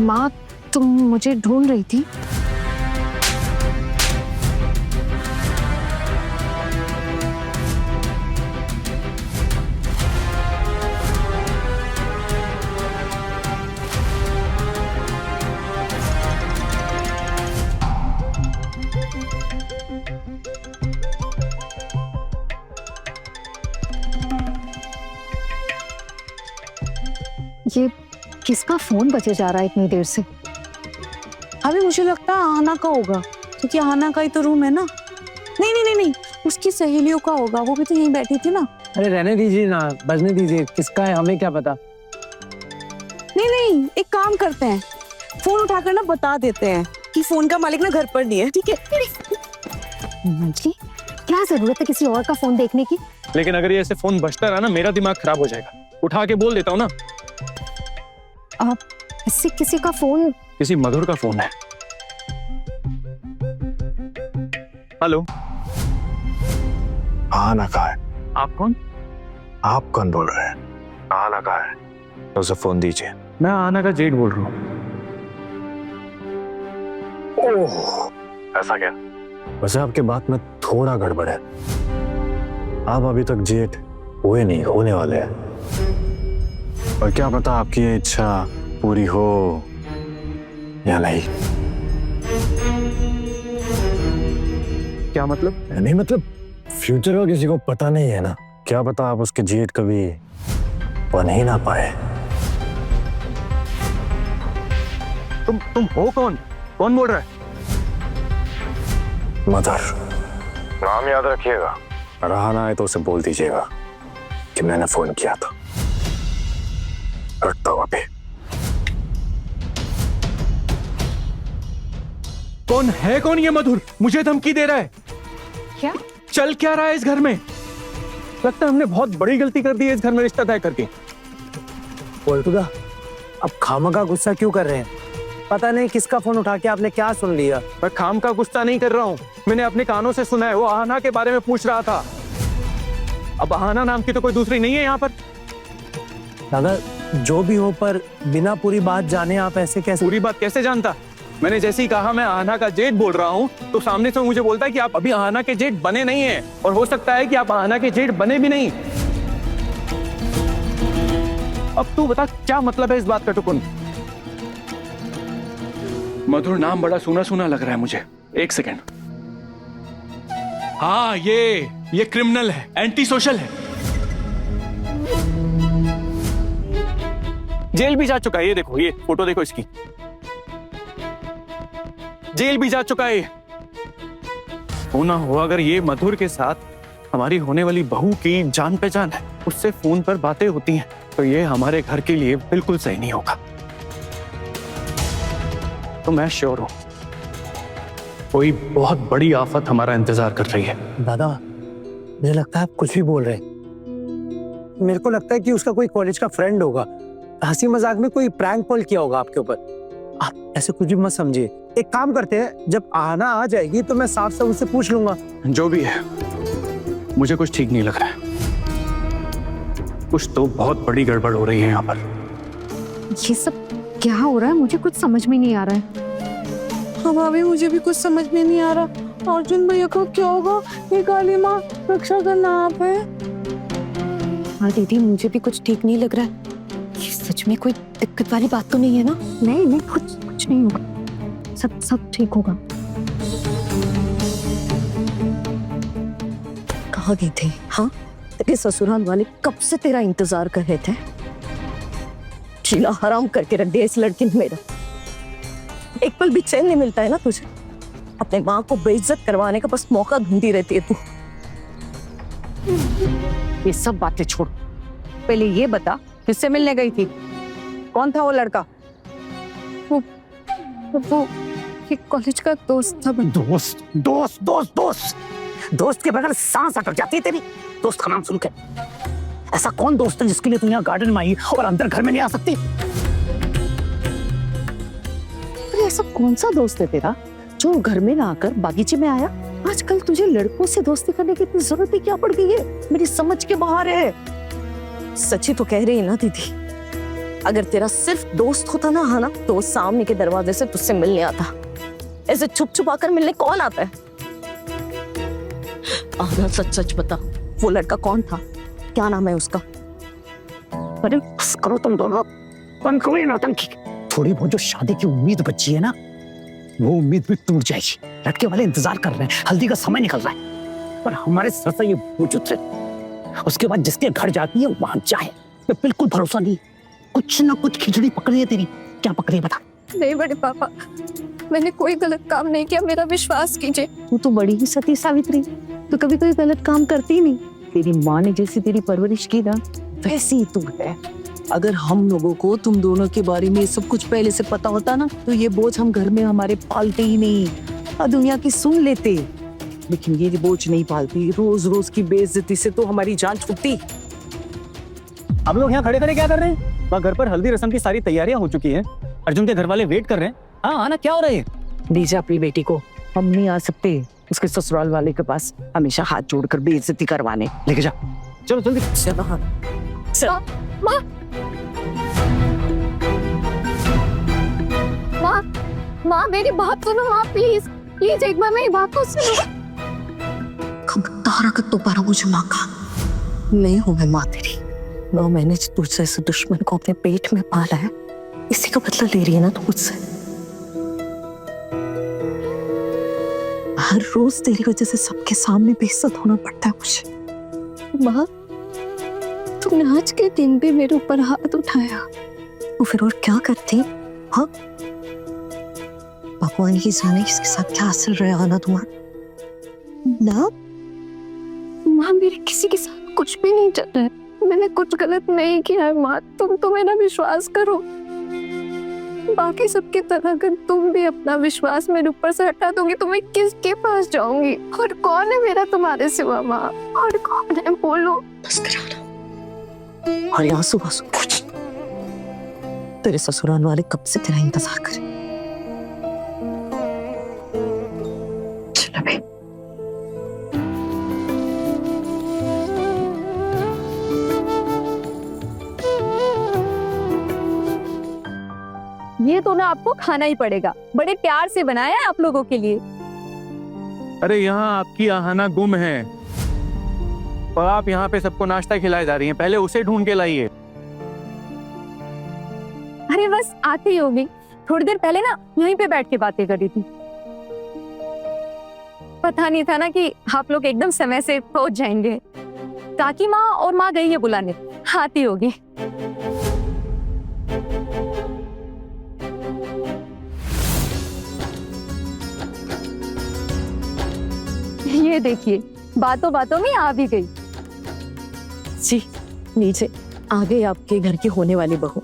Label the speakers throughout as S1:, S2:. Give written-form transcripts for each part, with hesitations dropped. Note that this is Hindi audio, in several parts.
S1: माँ, तुम मुझे ढूंढ रही थी? ये किसका फोन बजे जा रहा है इतनी देर से?
S2: अभी मुझे लगता है आना का होगा, क्योंकि आना का ही तो रूम है ना। नहीं नहीं नहीं नहीं, उसकी सहेलियों का होगा, वो भी तो यहीं बैठी थी ना।
S3: अरे रहने दीजिए ना, बजने दीजिए, किसका है हमें क्या पता।
S2: नहीं नहीं, एक काम करते हैं, फोन उठाकर ना बता देते हैं कि फोन का मालिक ना घर पर नहीं है, ठीक है?
S1: जी, क्या जरूरत है किसी और का फोन देखने की?
S4: लेकिन अगर ये ऐसे फोन बजता रहा ना, मेरा दिमाग खराब हो जाएगा। उठा के बोल देता हूँ ना।
S1: आप इससे किसी का फोन?
S4: किसी मधुर का फोन है। हेलो,
S5: आना कहा है?
S4: आप कौन?
S5: आप कौन बोल रहे हैं? आना कहा है? तो उसे फोन दीजिए।
S4: मैं आना का जेठ बोल रहा हूँ।
S5: ओह, ऐसा क्या? वैसे आपके बात में थोड़ा गड़बड़ है। आप अभी तक जेठ हुए नहीं, होने वाले हैं। और क्या पता आपकी ये इच्छा पूरी हो या नहीं।
S4: क्या मतलब?
S5: नहीं मतलब फ्यूचर का किसी को पता नहीं है ना। क्या पता आप उसके जेठ कभी बन ही ना पाए।
S4: तुम हो कौन? कौन बोल रहा है?
S5: मदर। नाम याद रखिएगा। रहा ना है तो उसे बोल दीजिएगा कि मैंने फोन किया था। रखता हूं अभी।
S4: कौन है? कौन ये मधुर? मुझे धमकी दे रहा है।
S1: क्या
S4: चल क्या रहा है इस घर में? लगता है हमने बहुत बड़ी गलती कर दी है इस घर में रिश्ता तय करके।
S3: बोलतुगा, अब खामखा गुस्सा क्यों कर रहे हैं? पता नहीं किसका फोन उठा के आपने क्या सुन लिया।
S4: मैं खाम का गुस्सा नहीं कर रहा हूँ, मैंने अपने कानों से सुना है। वो आना के बारे में पूछ रहा था। अब आना नाम की तो कोई दूसरी नहीं है यहाँ पर।
S3: दादा, जो भी हो, पर बिना पूरी बात जाने आप ऐसे कैसे?
S4: पूरी बात कैसे जानता? मैंने जैसे ही कहा मैं आना का जेठ बोल रहा हूँ, तो सामने से मुझे बोलता है कि आप अभी आना के जेठ बने नहीं हैं, और हो सकता है कि आप आना के जेठ बने भी नहीं। अब तू बता क्या मतलब है इस बात का टुकुन? मधुर नाम बड़ा सुना सुना लग रहा है मुझे। एक सेकंड। हाँ, ये क्रिमिनल है, एंटी सोशल है, जेल भी जा चुका है। ये देखो, ये फोटो देखो इसकी, जेल भी जा चुका है। होना हो अगर ये मधुर के साथ हमारी होने वाली बहू की जान पहचान है, उससे फोन पर बातें होती हैं, तो ये हमारे घर के लिए बिल्कुल सही नहीं होगा। तो मैं श्योर हूं कोई बहुत बड़ी आफत हमारा इंतजार कर रही है।
S3: दादा, मुझे लगता है आप कुछ भी बोल रहे हैं। मेरे को लगता है कि उसका कोई कॉलेज का फ्रेंड होगा, हंसी मजाक में कोई प्रैंक कॉल किया होगा आपके ऊपर। आप ऐसे कुछ भी मत समझिए। एक काम करते हैं, जब आना आ जाएगी तो मैं साफ साफ उससे पूछ लूंगा।
S4: जो भी है, मुझे कुछ ठीक नहीं लग रहा है। कुछ तो बहुत बड़ी गड़बड़ हो रही है यहाँ पर।
S1: ये सब क्या हो रहा है? मुझे कुछ समझ में नहीं आ रहा है।
S2: हाँ भाभी, मुझे भी कुछ समझ में नहीं आ रहा। अर्जुन भैया को क्या होगा? ये काली माँ, रक्षा करना आप है।
S1: हाँ दीदी, मुझे भी कुछ ठीक नहीं लग रहा है। ये सच में कोई दिक्कत वाली बात तो नहीं है ना? नहीं नहीं, कुछ नहीं होगा, सब ठीक होगा।
S6: कहाँ गई थी? हाँ, तेरे ससुराल वाले कब से तेरा इंतजार कर रहे थे। चीला हराम करके रख दिया इस लड़की ने मेरा। एक पल भी चैन नहीं मिलता है ना तुझे? अपने माँ को बेइज्जत करवाने का बस मौका ढूंढती रहती है तू।
S2: ये सब बातें छोड़, पहले ये बता किससे मिलने गई थी? कौन था वो लड़का?
S1: वो ये कॉलेज का दोस्त था।
S3: दोस्त दोस्त दोस्त दोस्त दोस्त के बगैर सांस अटक जाती है तेरी। दोस्त का नाम सुन के। ऐसा कौन दोस्त है जिसके लिए तू यहाँ गार्डन में आई और अंदर घर में नहीं आ सकती?
S6: अरे ऐसा कौन सा दोस्त है तेरा जो घर में ना आकर बागीचे में आया? आजकल तुझे लड़कों से दोस्ती करने की इतनी जरूरत ही क्या पड़ गई है? मेरी समझ के बाहर है। सच्ची तो कह रही है ना दीदी? अगर तेरा सिर्फ दोस्त होता ना हाँ ना, तो वो सामने के दरवाजे से तुझसे मिलने आता। ऐसे छुप छुप आकर मिलने कौन आता है? आना सच सच बता, वो लड़का कौन था? क्या नाम है उसका?
S3: अरे बस करो तुम दोनों, बंद करो ये नौटंकी। थोड़ी बहुत जो शादी की उम्मीद बची है ना, वो उम्मीद भी टूट जाएगी। लड़के वाले इंतजार कर रहे हैं, हल्दी का समय निकल रहा है, पर हमारे सर से ये वजूद से उसके बाद जिसके घर जाती है वहां जाए, मैं बिल्कुल भरोसा नहीं। कुछ ना कुछ खिचड़ी पकड़ी है तेरी। क्या पकड़ी है बता?
S1: नहीं बड़े पापा, मैंने कोई गलत काम नहीं किया, मेरा विश्वास कीजिए।
S2: तू तो बड़ी ही सती सावित्री, तू कभी कोई गलत काम करती ही नहीं। तेरी माँ ने जैसी तेरी परवरिश की ना, वैसी ही तू है। अगर हम लोगों को तुम दोनों के बारे में सब कुछ पहले से पता होता ना, तो ये बोझ हम घर में हमारे पालते ही नहीं और दुनिया की सुन लेते। लेकिन ये बोझ नहीं पालती, रोज रोज की बेइज्जती से तो हमारी जान छूटती।
S4: आप लोग यहाँ खड़े खड़े क्या कर रहे हैं? वहाँ घर पर हल्दी रस्म की सारी तैयारियां हो चुकी हैं। अर्जुन के घर वाले वेट कर रहे हैं। हाँ आना, क्या हो रहा है?
S2: दीजिए अपनी बेटी को, हम नहीं आ सकते उसके ससुराल वाले के पास हमेशा हाथ जोड़कर बेइज्जती करवाने।
S3: लेके जा,
S4: चलो जल्दी।
S6: चलो हाँ चल।
S1: माँ मेरी बात सुनो माँ, प्लीज प्लीज एक बार मेरी बात तो सुनो।
S6: खबरदार अगर दोबारा मुझे माँ का नहीं हूं मैं माँ तेरी। 9 महीने से तुझसे इस दुश्मन को अपने पेट में पाला है, इसी का बदला ले रही है ना तू मुझसे। हर रोज तेरी वजह से सबके सामने बेइज्जत होना पड़ता है मुझे।
S1: माँ तुमने आज के दिन भी मेरे ऊपर हाथ उठाया,
S6: तो फिर और क्या करती? हाँ भगवान ही जाने किसके साथ क्या असर रहा आना तुम्हारा ना।
S1: माँ मेरे किसी के साथ कुछ भी नहीं चल रहा है, मैंने कुछ गलत नहीं किया है माँ, तुम तो मेरा विश्वास करो। बाकी सबकी तरह अगर तुम भी अपना विश्वास मेरे ऊपर से हटा दोगी तो मैं किसके पास जाऊंगी? और कौन है मेरा तुम्हारे सिवा माँ? और कौन है बोलो?
S6: बस करा और यहाँ सुबह कुछ तेरे ससुराल वाले कब से तेरा इंतजार करें। चल बे।
S1: ये तो ना आपको खाना ही पड़ेगा, बड़े प्यार से बनाया है आप लोगों के लिए।
S4: अरे यहाँ आपकी आहाना गुम है और आप यहाँ पे सबको नाश्ता खिलाए जा रही हैं। पहले उसे ढूंढ के लाइए।
S1: अरे बस आती ही होगी, थोड़ी देर पहले ना यहीं पे बैठ के बातें कर रही थी। पता नहीं था ना कि आप लोग एकदम समय से पहुंच जाएंगे। काकी माँ और माँ गई है बुलाने, आती होगी। ये देखिए बातों बातों में आ भी गई।
S6: जी नीचे आ गई आपके घर की होने वाली बहू।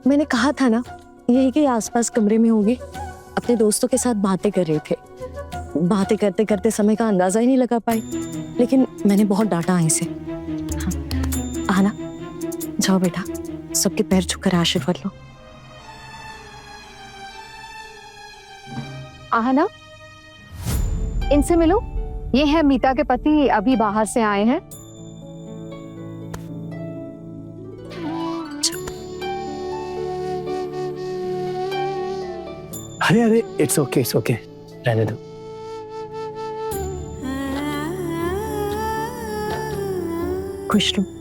S6: मैंने कहा था ना यही के आसपास कमरे में होगी, अपने दोस्तों के साथ बातें कर रहे थे। बातें करते करते समय का अंदाजा ही नहीं लगा पाई, लेकिन मैंने बहुत डांटा इसे। हाँ आना, जाओ बेटा, सबके पैर छूकर आशीर्वाद लो।
S1: आहना इनसे मिलो, ये है मीता के पति, अभी बाहर से आए हैं।
S3: अरे अरे इट्स ओके रहने दो।
S6: खुश रहो।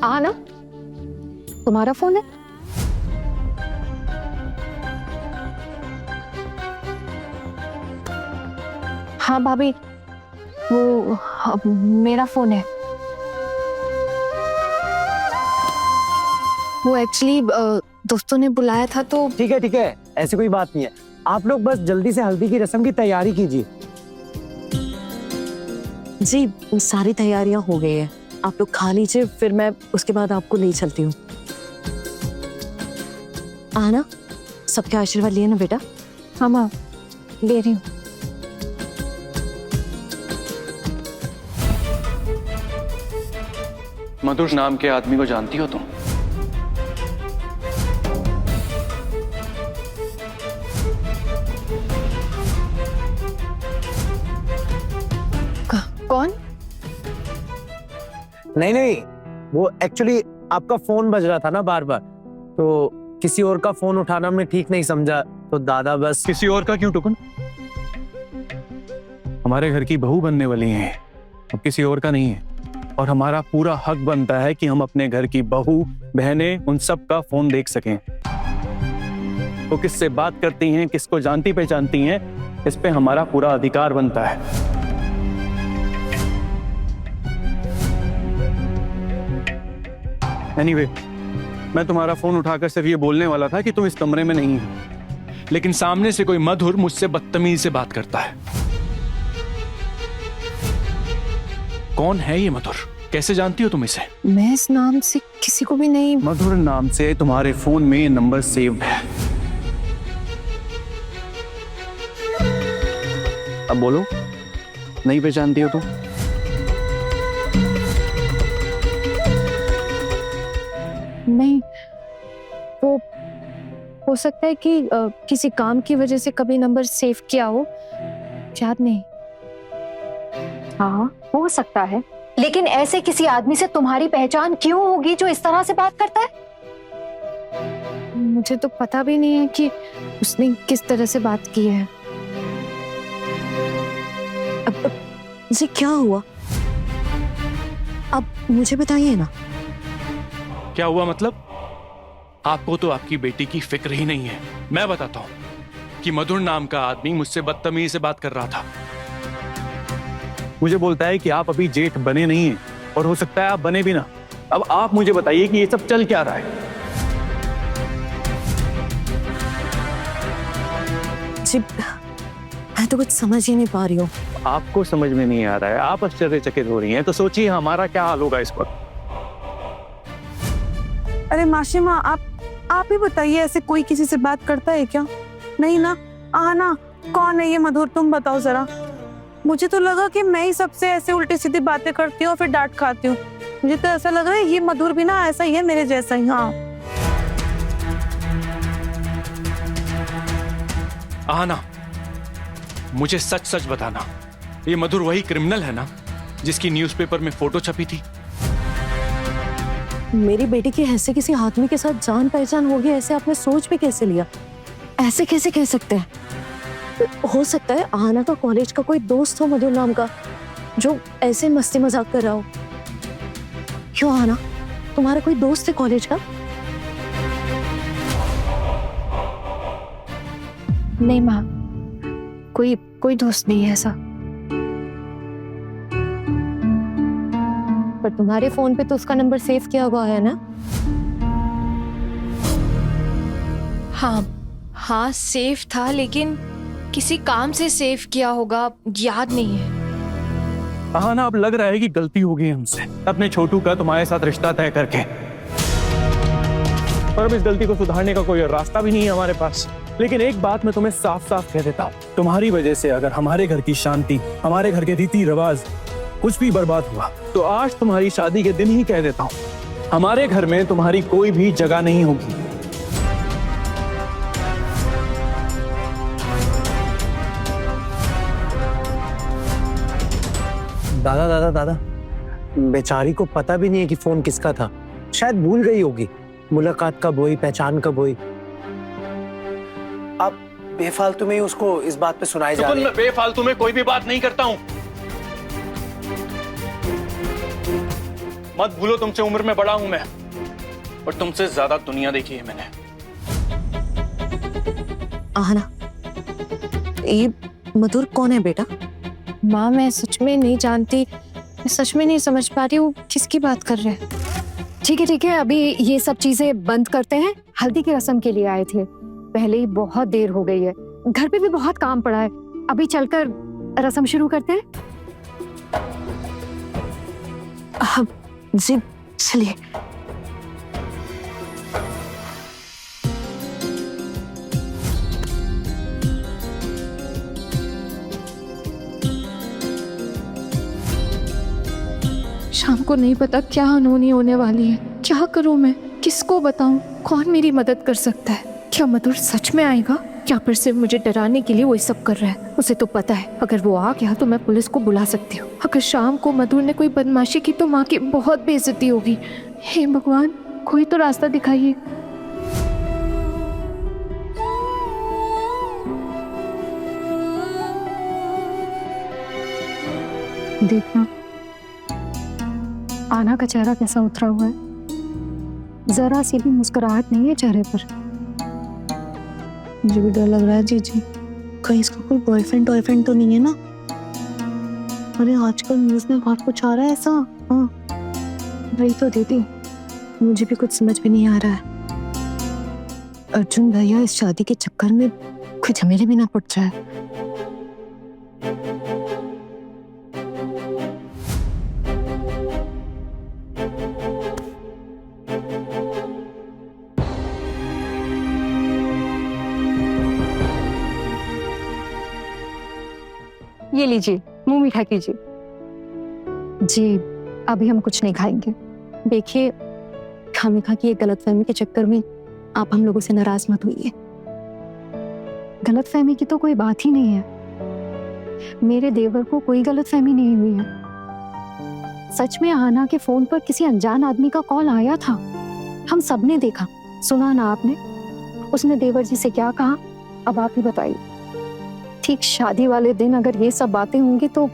S1: आहना तुम्हारा फोन है? हाँ भाभी, वो मेरा फोन है। वो एक्चुअली दोस्तों ने बुलाया था तो।
S3: ठीक है, ऐसी कोई बात नहीं है। आप लोग बस जल्दी से हल्दी की रस्म की तैयारी कीजिए।
S6: जी सारी तैयारियां हो गई है, आप लोग खा लीजिए, फिर मैं उसके बाद आपको ले चलती हूँ। आना, सबके आशीर्वाद लिए ना बेटा?
S1: हाँ माँ ले रही हूँ।
S4: मधुर नाम के आदमी को जानती हो तुम?
S1: कौन?
S3: नहीं नहीं, वो एक्चुअली आपका फोन बज रहा था ना बार बार, तो किसी और का फोन उठाना हमने ठीक नहीं समझा, तो दादा बस।
S4: किसी और का क्यों टुकन? हमारे घर की बहू बनने वाली हैं, अब किसी और का नहीं है। और हमारा पूरा हक बनता है कि हम अपने घर की बहू, बहनें, उन सब का फोन देख सकें। तो किससे बात करती हैं, किसको जानती पहचानती हैं, इस पे हमारा पूरा अधिकार बनता है। एनीवे, मैं तुम्हारा फोन उठाकर सिर्फ ये बोलने वाला था कि तुम इस कमरे में नहीं हो, लेकिन सामने से कोई मधुर मुझसे बदतमीजी से बात करता है। कौन है ये मधुर? कैसे जानती हो तुम इसे?
S1: मैं इस नाम से किसी को भी नहीं।
S4: मधुर नाम से तुम्हारे फोन में ये नंबर सेव है। अब बोलो, नहीं पहचानती हो तुम?
S1: नहीं, वो हो सकता है कि किसी काम की वजह से कभी नंबर सेव किया हो, याद नहीं।
S7: हाँ, हो सकता है, लेकिन ऐसे किसी आदमी से तुम्हारी पहचान क्यों होगी जो इस तरह से बात करता है?
S1: मुझे तो पता भी नहीं है कि उसने किस तरह से बात की है।
S6: अब जी क्या हुआ? अब मुझे बताइए ना।
S4: क्या हुआ मतलब? आपको तो आपकी बेटी की फिक्र ही नहीं है। मैं बताता हूं कि मधुर नाम का आदमी मुझसे बदतमीजी से बात कर रहा था। मुझे बोलता है कि आप अभी जेठ बने नहीं हैं, और हो सकता है आप बने भी ना। अब आप मुझे बताइए कि ये सब चल क्या रहा है?
S6: जी मैं तो कुछ समझ ही नहीं पा रही हूँ।
S4: आपको समझ में नहीं आ रहा है, आप आश्चर्यचकित हो रही हैं, तो सोचिए हमारा क्या हाल होगा इस पर।
S2: अरे माशिमा, आप ही बताइए, ऐसे कोई किसी से बात करता है क्या? नहीं ना? आना, कौन है ये मधुर, तुम बताओ जरा। मुझे तो लगा कि मैं ही सबसे ऐसे उल्टी सीधी बातें करती हूँ और फिर डांट खाती हूँ। मुझे तो ऐसा लग रहा है ये मधुर भी ना ऐसा ही है, मेरे जैसा ही। हाँ
S4: आना, मुझे सच सच बताना, ये मधुर वही क्रिमिनल है ना जिसकी न्यूज़पेपर में फोटो छपी थी?
S6: मेरी बेटी की ऐसे किसी आदमी के साथ जान पहचान होगी, ऐसे आपने सोच भी कैसे लिया? ऐसे कैसे कह सकते हैं? हो सकता है आना का कॉलेज का कोई दोस्त हो मधुर नाम का, जो ऐसे मस्ती मजाक कर रहा हो। क्यों आना, तुम्हारा कोई दोस्त है कॉलेज का?
S1: नहीं माँ, कोई दोस्त नहीं है ऐसा।
S6: पर तुम्हारे फोन पे तो उसका नंबर सेव किया हुआ है ना?
S8: हाँ सेफ था, लेकिन किसी काम से सेव किया होगा, याद नहीं है।
S4: हाँ ना, अब लग रहा है कि गलती हो गई हमसे अपने छोटू का तुम्हारे साथ रिश्ता तय करके। और अब इस गलती को सुधारने का कोई रास्ता भी नहीं है हमारे पास। लेकिन एक बात मैं तुम्हें साफ साफ कह देता हूँ, तुम्हारी वजह से अगर हमारे घर की शांति, हमारे घर के रीति रिवाज कुछ भी बर्बाद हुआ, तो आज तुम्हारी शादी के दिन ही कह देता हूँ, हमारे घर में तुम्हारी कोई भी जगह नहीं होगी।
S3: दादा दादा दादा, बेचारी को पता भी नहीं है कि फोन किसका था, शायद भूल गई होगी। मुलाकात कब हुई, पहचान कब हुई। आप बेफालतू में ही उसको इस बात पे सुनाए जा रहे हैं।
S4: मैं बेफालतू में कोई भी बात नहीं करता हूँ। मत भूलो, तुमसे उम्र में बड़ा हूं मैं, और तुमसे ज्यादा दुनिया देखी है मैंने।
S6: आना, ये मधुर कौन है बेटा?
S1: माँ मैं सच में नहीं जानती, मैं सच में नहीं समझ पा रही हूँ किसकी बात कर रहे हैं। ठीक है, अभी ये सब चीजें बंद करते हैं। हल्दी की रस्म के लिए आए थे, पहले ही बहुत देर हो गई है, घर पे भी बहुत काम पड़ा है, अभी चलकर रस्म शुरू करते हैं।
S6: जी चलिए।
S1: शाम को नहीं पता क्या अनहोनी होने वाली है। क्या करूं मैं, किसको बताऊं, कौन मेरी मदद कर सकता है? क्या मधुर सच में आएगा या फिर सिर्फ मुझे डराने के लिए वो ये सब कर रहा है? उसे तो पता है अगर वो आ गया तो मैं पुलिस को बुला सकती हूँ। अगर शाम को मधुर ने कोई बदमाशी की तो माँ की बहुत बेइज्जती होगी। हे भगवान, कोई तो रास्ता दिखाइए। देखना आना का चेहरा कैसा उतरा हुआ है, जरा सी भी मुस्कुराहट नहीं है चेहरे पर।
S2: मुझे भी डर लग रहा है जीजी, कहीं इसका कोई बॉयफ्रेंड तो नहीं है ना? अरे आजकल न्यूज में बहुत कुछ आ रहा है ऐसा। हाँ
S1: वही तो दीदी,
S2: मुझे भी कुछ समझ में नहीं आ रहा है। अर्जुन भैया इस शादी के चक्कर में कोई झमेले भी ना पड़ जाए।
S1: ये लीजिए, मुंह मीठा कीजिए। जी अभी हम कुछ नहीं खाएंगे। देखिए खामिखा की एक गलतफहमी के चक्कर में आप हम लोगों से नाराज मत होइए। गलतफहमी की तो कोई बात ही नहीं है। मेरे देवर को कोई गलतफहमी नहीं हुई है। सच में आना के फोन पर किसी अनजान आदमी का कॉल आया था। हम सबने देखा, सुना ना आपने? उसने देवर जी से क्या कहा, अब आप ही बताइए। ठीक शादी वाले दिन अगर ये सब बातें होंगी तो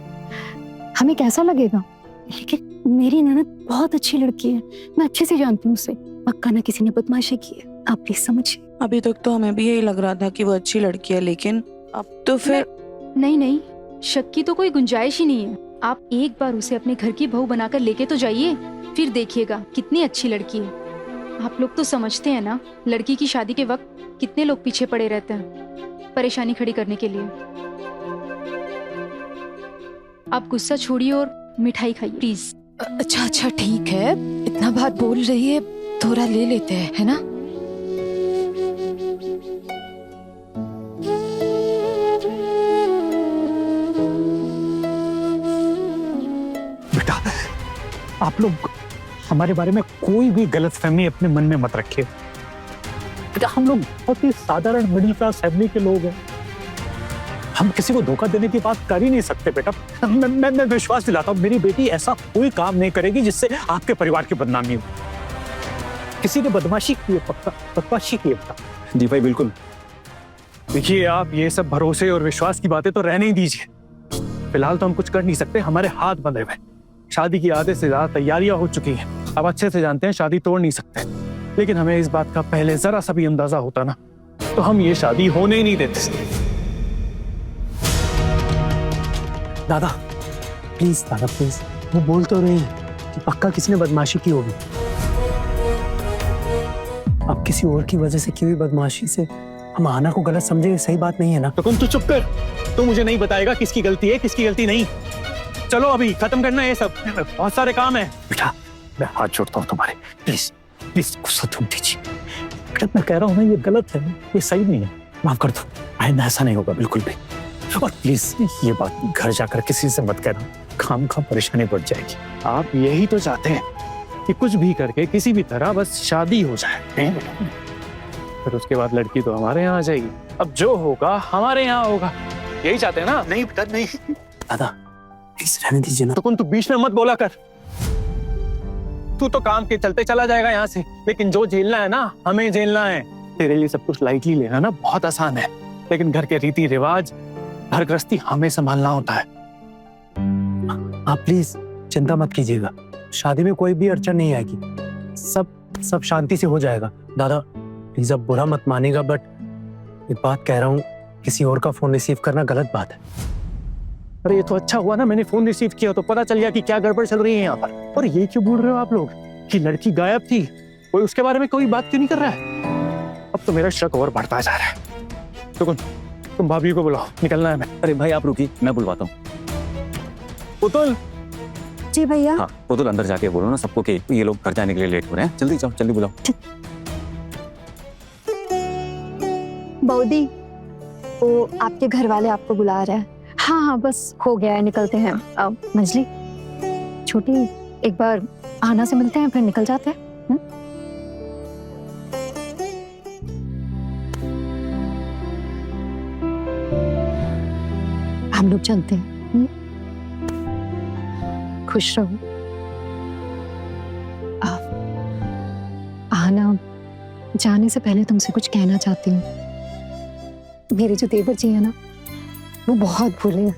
S1: हमें कैसा लगेगा?
S9: लेकिन मेरी ननद बहुत अच्छी लड़की है, मैं अच्छे से जानती हूँ उसे। पक्का ना किसी ने बदमाशी की है, आप प्लीज समझिए।
S10: अभी तक तो हमें भी यही लग रहा था कि वो अच्छी लड़की है, लेकिन अब तो फिर
S11: नहीं नहीं, शक की तो कोई गुंजाइश ही नहीं है। आप एक बार उसे अपने घर की बहू बनाकर लेके तो जाइए, फिर देखिएगा कितनी अच्छी लड़की है। आप लोग तो समझते हैं ना, लड़की की शादी के वक्त कितने लोग पीछे पड़े रहते हैं परेशानी खड़ी करने के लिए। आप गुस्सा छोड़िए और मिठाई खाइए प्लीज।
S8: अच्छा अच्छा ठीक है, इतना बात बोल रही है, थोड़ा ले लेते हैं, है ना?
S3: बेटा आप लोग हमारे बारे में कोई भी गलतफहमी अपने मन में मत रखिए। बेटा हम लोग बहुत ही साधारण मिडिल क्लास फैमिली के लोग हैं। हम किसी को धोखा देने की बात कर ही नहीं सकते बेटा। मैं विश्वास दिलाता हूँ, मेरी बेटी ऐसा कोई काम नहीं करेगी जिससे आपके परिवार की बदनामी हो। किसी ने बदमाशी की है, पक्का बदमाशी की है बेटा।
S4: जी भाई बिल्कुल। देखिए आप ये सब भरोसे और विश्वास की बातें तो रहने ही दीजिए। फिलहाल तो हम कुछ कर नहीं सकते, हमारे हाथ बंधे हुए। शादी की आधे से ज्यादा तैयारियां हो चुकी हैं। अब अच्छे से जानते हैं शादी तोड़ नहीं सकते, लेकिन हमें इस बात का पहले जरा सा भी अंदाजा होता ना तो हम ये शादी होने ही नहीं देते।
S3: दादा प्लीज, वो बोल तो रहे हैं कि पक्का किसी ने बदमाशी की होगी। अब किसी और की वजह से की हुई बदमाशी से हम आना को गलत समझे, सही बात नहीं है ना?
S4: तो तू चुप कर, तू मुझे नहीं बताएगा किसकी गलती है किसकी गलती नहीं। चलो अभी खत्म करना है ये सब, बहुत सारे काम है।
S3: बेटा मैं हाथ जोड़ता हूँ तुम्हारे, प्लीज गुस्सा तुम दीजिए। बेटा मैं कह रहा हूँ ना ये गलत है, ये सही नहीं है, माफ कर दो। आइंदा ऐसा नहीं होगा बिल्कुल भी। और प्लीज ये बात घर जाकर किसी से मत कहना, खाम परेशानी बढ़ जाएगी।
S4: आप यही तो चाहते हैं कि कुछ भी करके किसी भी तरह बस शादी हो जाए, फिर उसके बाद लड़की तो हमारे यहाँ आ जाएगी। अब जो होगा हमारे यहाँ होगा, यही चाहते हैं ना?
S3: नहीं बेटा नहीं। दादा प्लीज रहने दीजिए ना।
S4: तो तू बीच में मत बोला कर। तू तो काम के चलते चला जाएगा यहाँ से, लेकिन जो झेलना है ना हमें झेलना है। तेरे लिए सब कुछ लाइटली लेना ना बहुत आसान है, लेकिन घर के रीति रिवाज घर गृहस्थी हमें संभालना होता है।
S3: आप प्लीज चिंता मत कीजिएगा, शादी में कोई भी अड़चन नहीं आएगी, सब शांति से हो जाएगा। दादा प्लीज अब बुरा मत मानेगा, बट एक बात कह रहा हूँ, किसी और का फोन रिसीव करना गलत बात है।
S4: अरे ये तो अच्छा हुआ ना मैंने फोन रिसीव किया, तो पता चल गया कि क्या गड़बड़ चल रही है यहाँ पर। और ये क्यों बोल रहे हो आप लोग कि लड़की गायब थी, कोई उसके बारे में कोई बात क्यों नहीं कर रहा है? अब तो मेरा शक और बढ़ता जा रहा है। तो तुम भाभी को बुलाओ, निकलना है हमें।
S12: अरे भाई आप रुकिए, मैं बुलवाता हूँ।
S4: पुतुल।
S9: जी भैया।
S12: हाँ पुतुल अंदर जाके बोलो ना सबको कि ये लोग घर जाने के लिए लेट हो रहे हैं। जल्दी जाओ, जल्दी बुलाओ।
S1: बौदी, वो आपके घर वाले आपको बुला रहे हैं। हाँ बस हो गया है, निकलते हैं। अब मंजली छोटी, एक बार आना से मिलते हैं फिर निकल जाते हैं।
S9: हम लोग चलते हैं। खुश रहो। आना, जाने से पहले तुमसे कुछ कहना चाहती हूँ। मेरे जो देवर जी है ना, वो बहुत भोले हैं,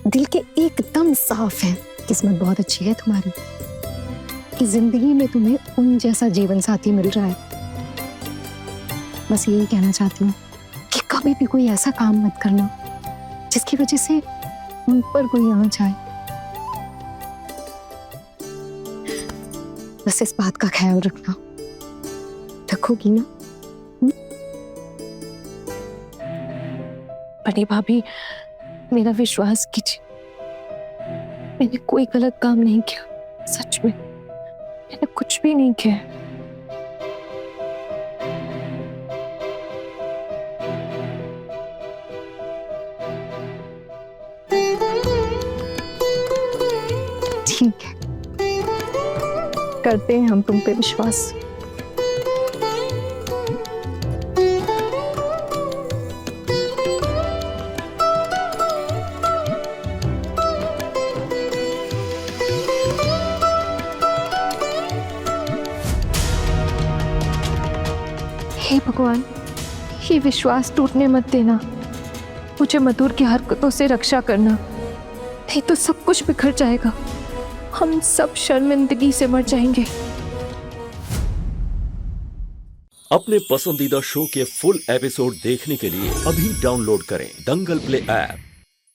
S9: दिल के एकदम साफ हैं। किस्मत बहुत अच्छी है तुम्हारी कि जिंदगी में तुम्हें उन जैसा जीवन साथी मिल रहा है। बस यही कहना चाहती हूँ कि कभी भी कोई ऐसा काम मत करना जिसकी वजह से उन पर कोई आँच आए। बस इस बात का ख्याल रखना, रखोगी ना? बड़ी भाभी, मेरा विश्वास कीजिए, मैंने कोई गलत काम नहीं किया। सच में मैंने कुछ भी नहीं किया। ठीक है, करते हैं हम तुम पे विश्वास। हे भगवान, ये विश्वास टूटने मत देना। मुझे मधुर की हरकतों से रक्षा करना, नहीं तो सब कुछ बिखर जाएगा। हम सब शर्मिंदगी से मर जाएंगे।
S13: अपने पसंदीदा शो के फुल एपिसोड देखने के लिए अभी डाउनलोड करें दंगल प्ले ऐप।